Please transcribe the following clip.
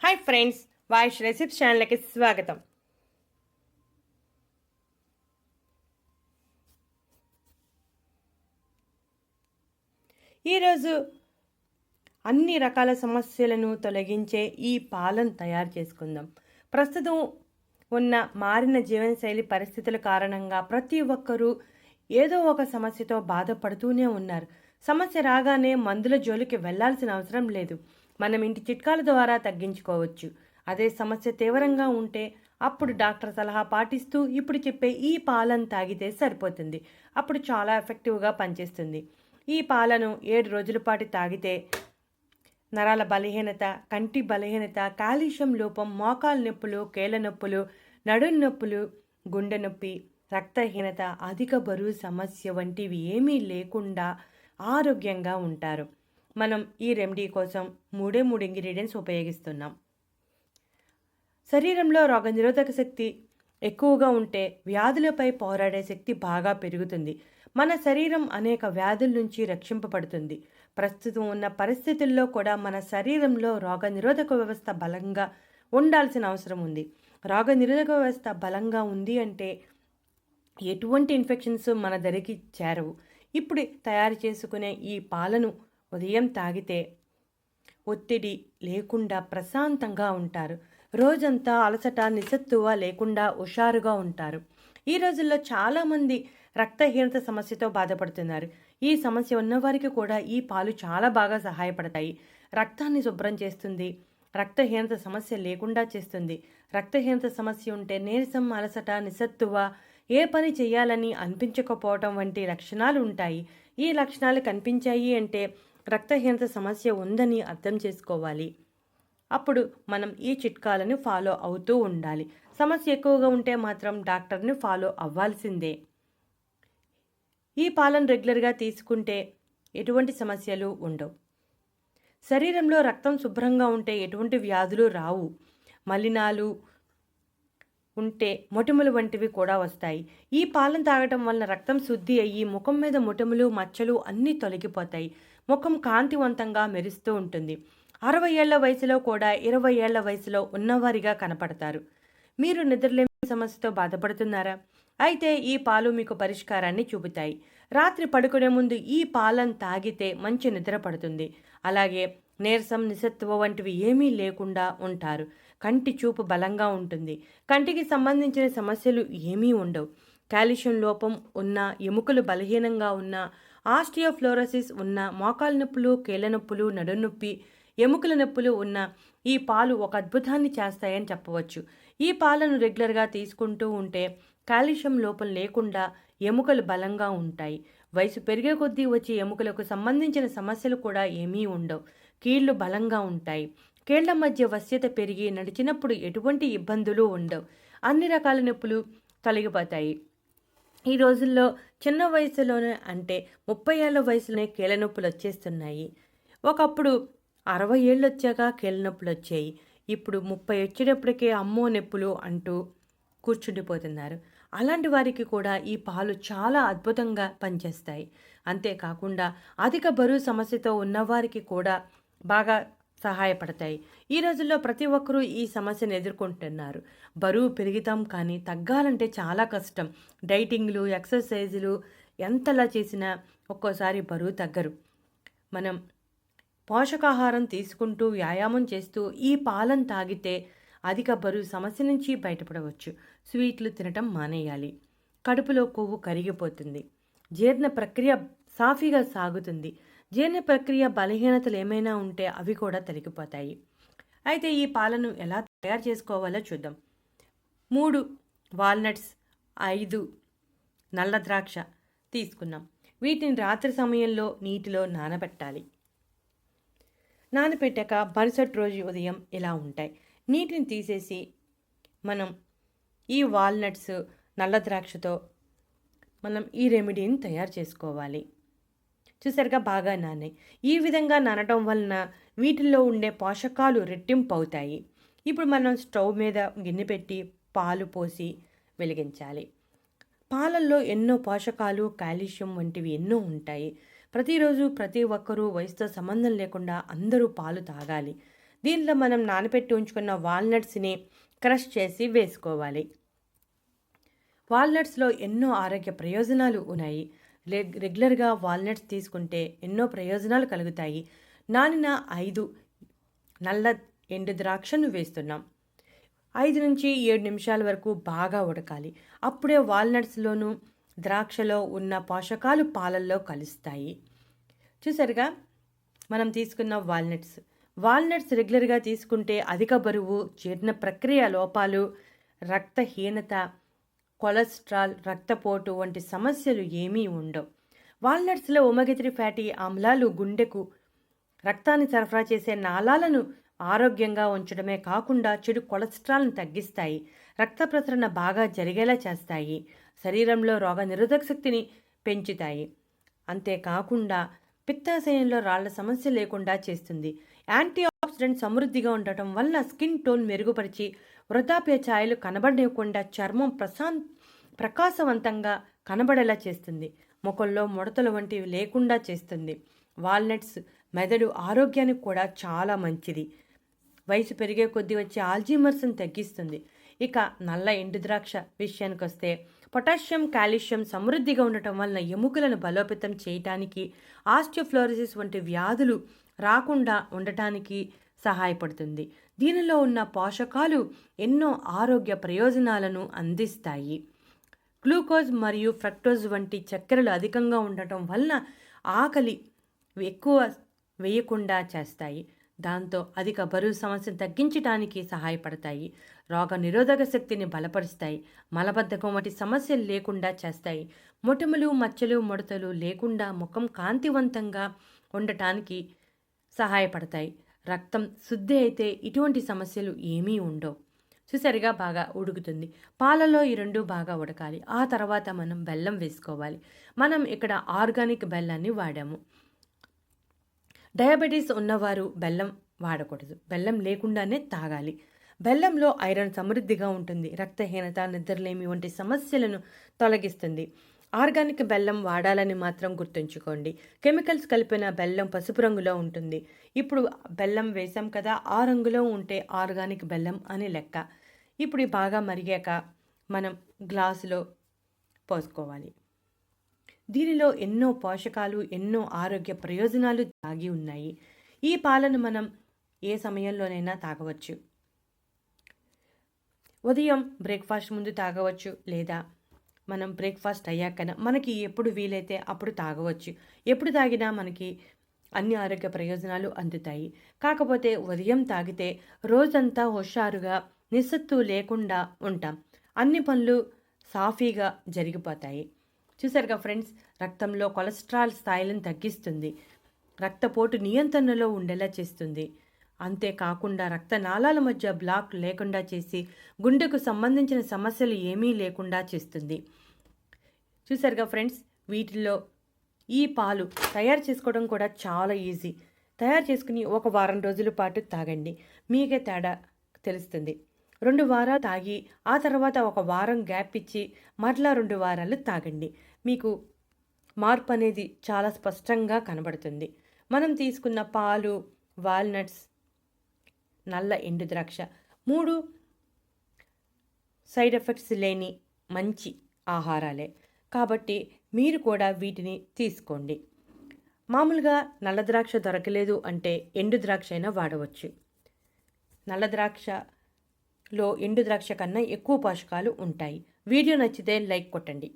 Hi friends, వాయిష్ recipes ఛానల్కి స్వాగతం. ఈరోజు అన్ని రకాల సమస్యలను తొలగించే ఈ పాలను తయారు చేసుకుందాం. ప్రస్తుతం ఉన్న మారిన జీవనశైలి పరిస్థితుల కారణంగా ప్రతి ఒక్కరూ ఏదో ఒక సమస్యతో బాధపడుతూనే ఉన్నారు. సమస్య రాగానే మందుల జోలికి వెళ్లాల్సిన అవసరం లేదు. మనం ఇంటి చిట్కాల ద్వారా తగ్గించుకోవచ్చు. అదే సమస్య తీవ్రంగా ఉంటే అప్పుడు డాక్టర్ సలహా పాటిస్తూ ఇప్పుడు చెప్పే ఈ పాలను తాగితే సరిపోతుంది. అప్పుడు చాలా ఎఫెక్టివ్గా పనిచేస్తుంది. ఈ పాలను 7 రోజుల పాటు తాగితే నరాల బలహీనత, కంటి బలహీనత, కాల్షియం లోపం, మోకాలు నొప్పులు, కీళ్ళ నొప్పులు, నడుం నొప్పులు, గుండె నొప్పి, రక్తహీనత, అధిక బరువు సమస్య వంటివి ఏమీ లేకుండా ఆరోగ్యంగా ఉంటారు. మనం ఈ రెమెడీ కోసం 3 ఇంగ్రీడియంట్స్ ఉపయోగిస్తున్నాం. శరీరంలో రోగనిరోధక శక్తి ఎక్కువగా ఉంటే వ్యాధులపై పోరాడే శక్తి బాగా పెరుగుతుంది. మన శరీరం అనేక వ్యాధుల నుంచి రక్షింపబడుతుంది. ప్రస్తుతం ఉన్న పరిస్థితుల్లో కూడా మన శరీరంలో రోగనిరోధక వ్యవస్థ బలంగా ఉండాల్సిన అవసరం ఉంది. రోగనిరోధక వ్యవస్థ బలంగా ఉంది అంటే ఎటువంటి ఇన్ఫెక్షన్స్ మన దరికి చేరవు. ఇప్పుడు తయారు చేసుకునే ఈ పాలను ఉదయం తాగితే ఒత్తిడి లేకుండా ప్రశాంతంగా ఉంటారు. రోజంతా అలసట, నిస్సత్తువ లేకుండా హుషారుగా ఉంటారు. ఈ రోజుల్లో చాలామంది రక్తహీనత సమస్యతో బాధపడుతున్నారు. ఈ సమస్య ఉన్నవారికి కూడా ఈ పాలు చాలా బాగా సహాయపడతాయి. రక్తాన్ని శుభ్రం చేస్తుంది. రక్తహీనత సమస్య లేకుండా చేస్తుంది. రక్తహీనత సమస్య ఉంటే నీరసం, అలసట, నిస్సత్తువ, ఏ పని చేయాలని అనిపించకపోవటం వంటి లక్షణాలు ఉంటాయి. ఈ లక్షణాలు కనిపించాయి అంటే రక్తహీనత సమస్య ఉందని అర్థం చేసుకోవాలి. అప్పుడు మనం ఈ చిట్కాలను ఫాలో అవుతూ ఉండాలి. సమస్య ఎక్కువగా ఉంటే మాత్రం డాక్టర్ని ఫాలో అవ్వాల్సిందే. ఈ పాలను రెగ్యులర్గా తీసుకుంటే ఎటువంటి సమస్యలు ఉండవు. శరీరంలో రక్తం శుభ్రంగా ఉంటే ఎటువంటి వ్యాధులు రావు. మలినాలు ఉంటే మొటిమలు వంటివి కూడా వస్తాయి. ఈ పాలను తాగటం వలన రక్తం శుద్ధి అయ్యి ముఖం మీద మొటిమలు, మచ్చలు అన్నీ తొలగిపోతాయి. ముఖం కాంతివంతంగా మెరుస్తూ ఉంటుంది. 60 ఏళ్ల వయసులో కూడా 20 ఏళ్ల వయసులో ఉన్నవారిగా కనపడతారు. మీరు నిద్రలేమి సమస్యతో బాధపడుతున్నారా? అయితే ఈ పాలు మీకు పరిష్కారాన్ని చూపుతాయి. రాత్రి పడుకునే ముందు ఈ పాలను తాగితే మంచి నిద్ర పడుతుంది. అలాగే నీరసం, నిస్సత్తువ వంటివి ఏమీ లేకుండా ఉంటారు. కంటి చూపు బలంగా ఉంటుంది. కంటికి సంబంధించిన సమస్యలు ఏమీ ఉండవు. కాల్షియం లోపం ఉన్న, ఎముకలు బలహీనంగా ఉన్న, ఆస్టియోఫ్లోరోసిస్ ఉన్న, మోకాలు నొప్పులు, కీళ్ళ నొప్పులు, నడుం నొప్పి, ఎముకల నొప్పులు ఉన్న ఈ పాలు ఒక అద్భుతాన్ని చేస్తాయని చెప్పవచ్చు. ఈ పాలను రెగ్యులర్గా తీసుకుంటూ ఉంటే కాల్షియం లోపం లేకుండా ఎముకలు బలంగా ఉంటాయి. వయసు పెరిగే కొద్దీ వచ్చే ఎముకలకు సంబంధించిన సమస్యలు కూడా ఏమీ ఉండవు. కీళ్లు బలంగా ఉంటాయి. కీళ్ల మధ్య వశ్యత పెరిగి నడిచినప్పుడు ఎటువంటి ఇబ్బందులు ఉండవు. అన్ని రకాల నొప్పులు తొలగిపోతాయి. ఈ రోజుల్లో చిన్న వయసులోనే అంటే 30 ఏళ్ల వయసులోనే కీళ్ళ నొప్పులు వచ్చేస్తున్నాయి. ఒకప్పుడు 60 ఏళ్ళు వచ్చాక కీళ్ళ నొప్పులు వచ్చాయి. ఇప్పుడు 30 వచ్చేటప్పటికే అమ్మో నొప్పులు అంటూ కూర్చుండిపోతున్నారు. అలాంటి వారికి కూడా ఈ పాలు చాలా అద్భుతంగా పనిచేస్తాయి. అంతేకాకుండా అధిక బరువు సమస్యతో ఉన్నవారికి కూడా బాగా సహాయపడతాయి. ఈ రోజుల్లో ప్రతి ఒక్కరూ ఈ సమస్యను ఎదుర్కొంటున్నారు. బరువు పెరుగుతాం కానీ తగ్గాలంటే చాలా కష్టం. డైటింగ్లు, ఎక్సర్సైజులు ఎంతలా చేసినా ఒక్కోసారి బరువు తగ్గరు. మనం పోషకాహారం తీసుకుంటూ వ్యాయామం చేస్తూ ఈ పాలను తాగితే అధిక బరువు సమస్య నుంచి బయటపడవచ్చు. స్వీట్లు తినటం మానేయాలి. కడుపులో కొవ్వు కరిగిపోతుంది. జీర్ణ ప్రక్రియ సాఫీగా సాగుతుంది. జీర్ణ ప్రక్రియ బలహీనతలు ఏమైనా ఉంటే అవి కూడా తొలగిపోతాయి. అయితే ఈ పాలను ఎలా తయారు చేసుకోవాలో చూద్దాం. 3 వాల్నట్స్, 5 నల్ల ద్రాక్ష తీసుకున్నాం. వీటిని రాత్రి సమయంలో నీటిలో నానబెట్టాలి. నానబెట్టాక మరుసటి రోజు ఉదయం ఇలా ఉంటాయి. నీటిని తీసేసి మనం ఈ వాల్నట్స్, నల్ల ద్రాక్షతో మనం ఈ రెమెడీని తయారు చేసుకోవాలి. చూసారుగా బాగా నానాయి. ఈ విధంగా నానటం వలన వీటిల్లో ఉండే పోషకాలు రెట్టింపు అవుతాయి. ఇప్పుడు మనం స్టవ్ మీద గిన్నె పెట్టి పాలు పోసి వెలిగించాలి. పాలల్లో ఎన్నో పోషకాలు, కాల్షియం వంటివి ఎన్నో ఉంటాయి. ప్రతిరోజు ప్రతి ఒక్కరూ వయసుతో సంబంధం లేకుండా అందరూ పాలు తాగాలి. దీనిలో మనం నానబెట్టి ఉంచుకున్న వాల్నట్స్ని క్రష్ చేసి వేసుకోవాలి. వాల్నట్స్లో ఎన్నో ఆరోగ్య ప్రయోజనాలు ఉన్నాయి. రెగ్యులర్గా వాల్నట్స్ తీసుకుంటే ఎన్నో ప్రయోజనాలు కలుగుతాయి. నానిన 5 నల్ల ఎండు ద్రాక్షను వేస్తున్నాం. 5-7 నిమిషాల వరకు బాగా ఉడకాలి. అప్పుడే వాల్నట్స్లోనూ ద్రాక్షలో ఉన్న పోషకాలు పాలల్లో కలుస్తాయి. చూసారుగా మనం తీసుకున్న వాల్నట్స్ రెగ్యులర్గా తీసుకుంటే అధిక బరువు, జీర్ణ ప్రక్రియ లోపాలు, రక్తహీనత, కొలెస్ట్రాల్, రక్తపోటు వంటి సమస్యలు ఏమీ ఉండవు. వాల్నట్స్లో ఒమేగా 3 ఫ్యాటీ ఆమ్లాలు గుండెకు రక్తాన్ని సరఫరా చేసే నాళాలను ఆరోగ్యంగా ఉంచడమే కాకుండా చెడు కొలెస్ట్రాల్ను తగ్గిస్తాయి, రక్త ప్రసరణ బాగా జరిగేలా చేస్తాయి, శరీరంలో రోగనిరోధక శక్తిని పెంచుతాయి. అంతేకాకుండా పిత్తాశయంలో రాళ్ల సమస్య లేకుండా చేస్తుంది. యాంటీ ఆక్సిడెంట్ సమృద్ధిగా ఉండటం వల్ల స్కిన్ టోన్ మెరుగుపరిచి వృద్ధాప్య ఛాయలు కనబడనివ్వకుండా చర్మం ప్రకాశవంతంగా కనబడేలా చేస్తుంది. ముఖంలో ముడతలు వంటివి లేకుండా చేస్తుంది. వాల్నట్స్ మెదడు ఆరోగ్యానికి కూడా చాలా మంచిది. వయసు పెరిగే కొద్దీ వచ్చే ఆల్జీమర్స్ని తగ్గిస్తుంది. ఇక నల్ల ఎండు ద్రాక్ష విషయానికి వస్తే పొటాషియం, కాల్షియం సమృద్ధిగా ఉండటం వలన ఎముకలను బలోపేతం చేయటానికి, ఆస్టియోఫ్లోరోసిస్ వంటి వ్యాధులు రాకుండా ఉండటానికి సహాయపడుతుంది. దీనిలో ఉన్న పోషకాలు ఎన్నో ఆరోగ్య ప్రయోజనాలను అందిస్తాయి. గ్లూకోజ్ మరియు ఫ్రక్టోజ్ వంటి చక్కెరలు అధికంగా ఉండటం వలన ఆకలి ఎక్కువ వేయకుండా చేస్తాయి. దాంతో అధిక బరువు సమస్యను తగ్గించడానికి సహాయపడతాయి. రోగ నిరోధక శక్తిని బలపరుస్తాయి. మలబద్ధకం వంటి సమస్యలు లేకుండా చేస్తాయి. మొటిమలు, మచ్చలు, ముడతలు లేకుండా ముఖం కాంతివంతంగా ఉండటానికి సహాయపడతాయి. రక్తం శుద్ధి అయితే ఇటువంటి సమస్యలు ఏమీ ఉండవు. చూసరిగా బాగా ఉడుకుతుంది. పాలలో ఈ రెండు బాగా ఉడకాలి. ఆ తర్వాత మనం బెల్లం వేసుకోవాలి. మనం ఇక్కడ ఆర్గానిక్ బెల్లాన్ని వాడాము. డయాబెటీస్ ఉన్నవారు బెల్లం వాడకూడదు. బెల్లం లేకుండానే తాగాలి. బెల్లంలో ఐరన్ సమృద్ధిగా ఉంటుంది. రక్తహీనత, నిద్రలేమి వంటి సమస్యలను తొలగిస్తుంది. ఆర్గానిక్ బెల్లం వాడాలని మాత్రం గుర్తుంచుకోండి. కెమికల్స్ కలిపిన బెల్లం పసుపు రంగులో ఉంటుంది. ఇప్పుడు బెల్లం వేసాం కదా, ఆ రంగులో ఉంటే ఆర్గానిక్ బెల్లం అని లెక్క. ఇప్పుడు బాగా మరిగాక మనం గ్లాసులో పోసుకోవాలి. దీనిలో ఎన్నో పోషకాలు, ఎన్నో ఆరోగ్య ప్రయోజనాలు దాగి ఉన్నాయి. ఈ పాలను మనం ఏ సమయంలోనైనా తాగవచ్చు. ఉదయం బ్రేక్ఫాస్ట్ ముందు తాగవచ్చు, లేదా మనం బ్రేక్ఫాస్ట్ అయ్యాకన మనకి ఎప్పుడు వీలైతే అప్పుడు తాగవచ్చు. ఎప్పుడు తాగినా మనకి అన్ని ఆరోగ్య ప్రయోజనాలు అందుతాయి. కాకపోతే ఉదయం తాగితే రోజంతా హుషారుగా, నిస్సత్తు లేకుండా ఉంటాం. అన్ని పనులు సాఫీగా జరిగిపోతాయి. చూసారుగా ఫ్రెండ్స్, రక్తంలో కొలెస్ట్రాల్ స్థాయిలను తగ్గిస్తుంది. రక్తపోటు నియంత్రణలో ఉండేలా చేస్తుంది. అంతేకాకుండా రక్తనాళాల మధ్య బ్లాక్ లేకుండా చేసి గుండెకు సంబంధించిన సమస్యలు ఏమీ లేకుండా చేస్తుంది. చూసారుగా ఫ్రెండ్స్, వీటిల్లో ఈ పాలు తయారు చేసుకోవడం కూడా చాలా ఈజీ. తయారు చేసుకుని ఒక వారం రోజుల పాటు తాగండి. మీకే తేడా తెలుస్తుంది. 2 వారాలు తాగి ఆ తర్వాత ఒక వారం గ్యాప్ ఇచ్చి మరలా 2 వారాలు తాగండి. మీకు మార్పు అనేది చాలా స్పష్టంగా కనబడుతుంది. మనం తీసుకున్న పాలు, వాల్నట్స్, నల్ల ఎండు ద్రాక్ష 3 సైడ్ ఎఫెక్ట్స్ లేని మంచి ఆహారాలే. కాబట్టి మీరు కూడా వీటిని తీసుకోండి. మామూలుగా నల్ల ద్రాక్ష దొరకలేదు అంటే ఎండు ద్రాక్ష అయినా వాడవచ్చు. నల్ల ద్రాక్షలో ఎండు ద్రాక్ష కన్నా ఎక్కువ పోషకాలు ఉంటాయి. వీడియో నచ్చితే లైక్ కొట్టండి.